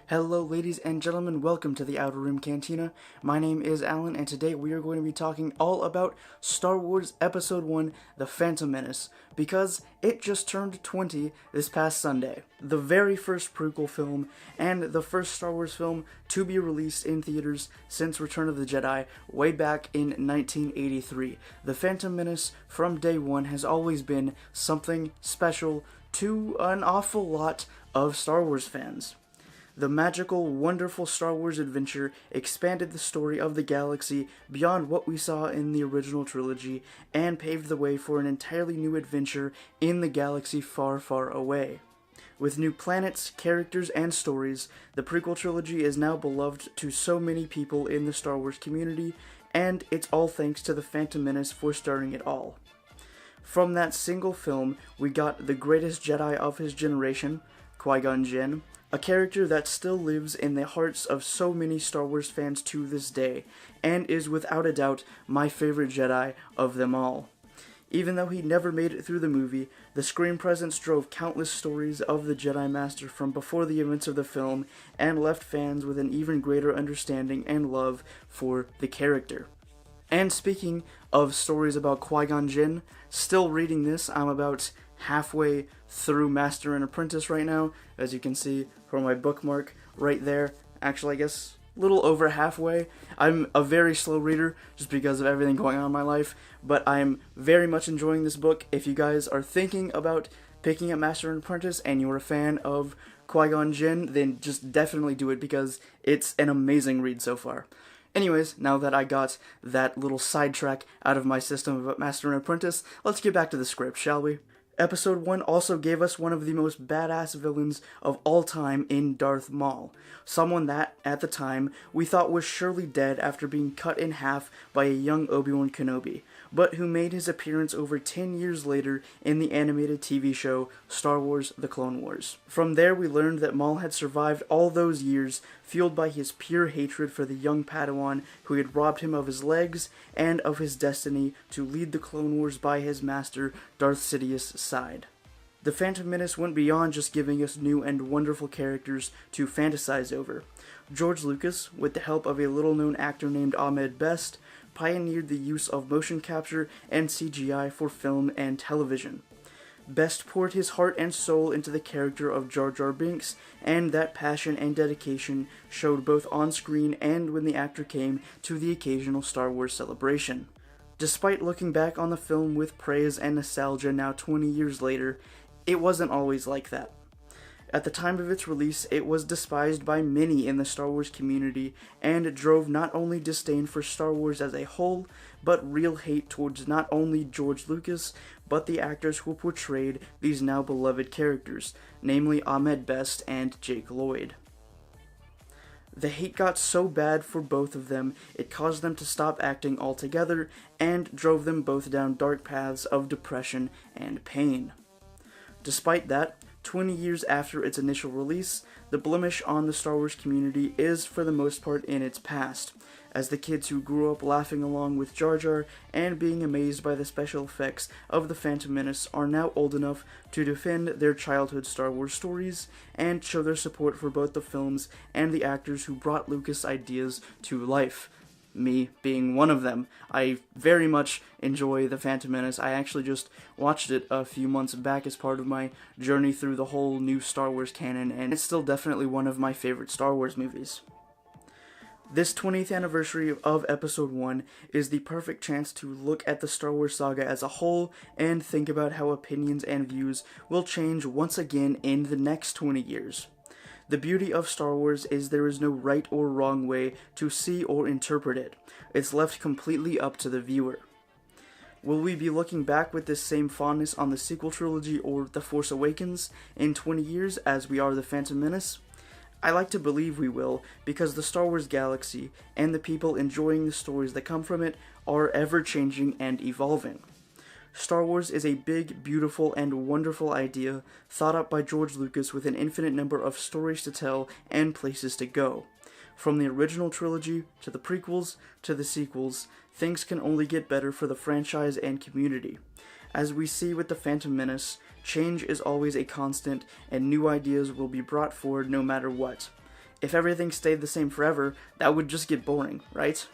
Hello ladies and gentlemen, welcome to the Outer Rim Cantina. My name is Alan and today we are going to be talking all about Star Wars Episode 1, The Phantom Menace, because it just turned 20 this past Sunday. The very first prequel film and the first Star Wars film to be released in theaters since Return of the Jedi way back in 1983. The Phantom Menace from day one has always been something special to an awful lot of Star Wars fans. The magical, wonderful Star Wars adventure expanded the story of the galaxy beyond what we saw in the original trilogy and paved the way for an entirely new adventure in the galaxy far, far away. With new planets, characters, and stories, the prequel trilogy is now beloved to so many people in the Star Wars community, and it's all thanks to the Phantom Menace for starting it all. From that single film, we got the greatest Jedi of his generation, Qui-Gon Jinn, a character that still lives in the hearts of so many Star Wars fans to this day, and is without a doubt my favorite Jedi of them all. Even though he never made it through the movie, the screen presence drove countless stories of the Jedi Master from before the events of the film, and left fans with an even greater understanding and love for the character. And speaking of stories about Qui-Gon Jinn, still reading this, I'm about halfway through Master and Apprentice right now, as you can see from my bookmark right there. Actually, I guess a little over halfway. I'm a very slow reader just because of everything going on in my life, but I'm very much enjoying this book. If you guys are thinking about picking up Master and Apprentice and you're a fan of Qui-Gon Jinn, then just definitely do it because it's an amazing read so far. Anyways, now that I got that little sidetrack out of my system about Master and Apprentice, let's get back to the script, shall we? Episode 1 also gave us one of the most badass villains of all time in Darth Maul. Someone that, at the time, we thought was surely dead after being cut in half by a young Obi-Wan Kenobi, but who made his appearance over 10 years later in the animated TV show Star Wars: The Clone Wars. From there we learned that Maul had survived all those years, fueled by his pure hatred for the young Padawan who had robbed him of his legs and of his destiny to lead the Clone Wars by his master, Darth Sidious's side. The Phantom Menace went beyond just giving us new and wonderful characters to fantasize over. George Lucas, with the help of a little-known actor named Ahmed Best, pioneered the use of motion capture and CGI for film and television. Best poured his heart and soul into the character of Jar Jar Binks, and that passion and dedication showed both on screen and when the actor came to the occasional Star Wars celebration. Despite looking back on the film with praise and nostalgia now 20 years later, it wasn't always like that. At the time of its release, it was despised by many in the Star Wars community, and drove not only disdain for Star Wars as a whole, but real hate towards not only George Lucas, but the actors who portrayed these now beloved characters, namely Ahmed Best and Jake Lloyd. The hate got so bad for both of them, it caused them to stop acting altogether, and drove them both down dark paths of depression and pain. Despite that, 20 years after its initial release, the blemish on the Star Wars community is for the most part in its past, as the kids who grew up laughing along with Jar Jar and being amazed by the special effects of the Phantom Menace are now old enough to defend their childhood Star Wars stories and show their support for both the films and the actors who brought Lucas' ideas to life. Me being one of them. I very much enjoy The Phantom Menace. I actually just watched it a few months back as part of my journey through the whole new Star Wars canon, and it's still definitely one of my favorite Star Wars movies. This 20th anniversary of Episode 1 is the perfect chance to look at the Star Wars saga as a whole and think about how opinions and views will change once again in the next 20 years. The beauty of Star Wars is there is no right or wrong way to see or interpret it. It's left completely up to the viewer. Will we be looking back with this same fondness on the sequel trilogy or The Force Awakens in 20 years as we are The Phantom Menace? I like to believe we will, because the Star Wars galaxy and the people enjoying the stories that come from it are ever-changing and evolving. Star Wars is a big, beautiful, and wonderful idea thought up by George Lucas with an infinite number of stories to tell and places to go. From the original trilogy, to the prequels, to the sequels, things can only get better for the franchise and community. As we see with The Phantom Menace, change is always a constant, and new ideas will be brought forward no matter what. If everything stayed the same forever, that would just get boring, right?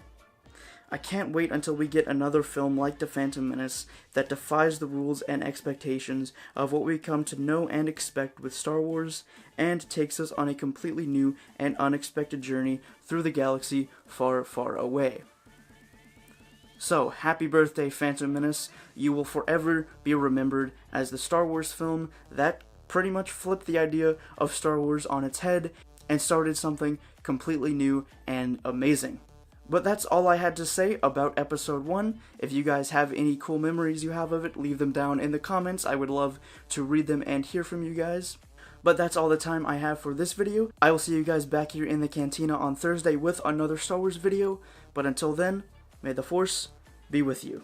I can't wait until we get another film like The Phantom Menace that defies the rules and expectations of what we come to know and expect with Star Wars, and takes us on a completely new and unexpected journey through the galaxy far, far away. So, happy birthday, Phantom Menace. You will forever be remembered as the Star Wars film that pretty much flipped the idea of Star Wars on its head and started something completely new and amazing. But that's all I had to say about episode 1. If you guys have any cool memories you have of it, leave them down in the comments. I would love to read them and hear from you guys. But that's all the time I have for this video. I will see you guys back here in the Cantina on Thursday with another Star Wars video. But until then, may the Force be with you.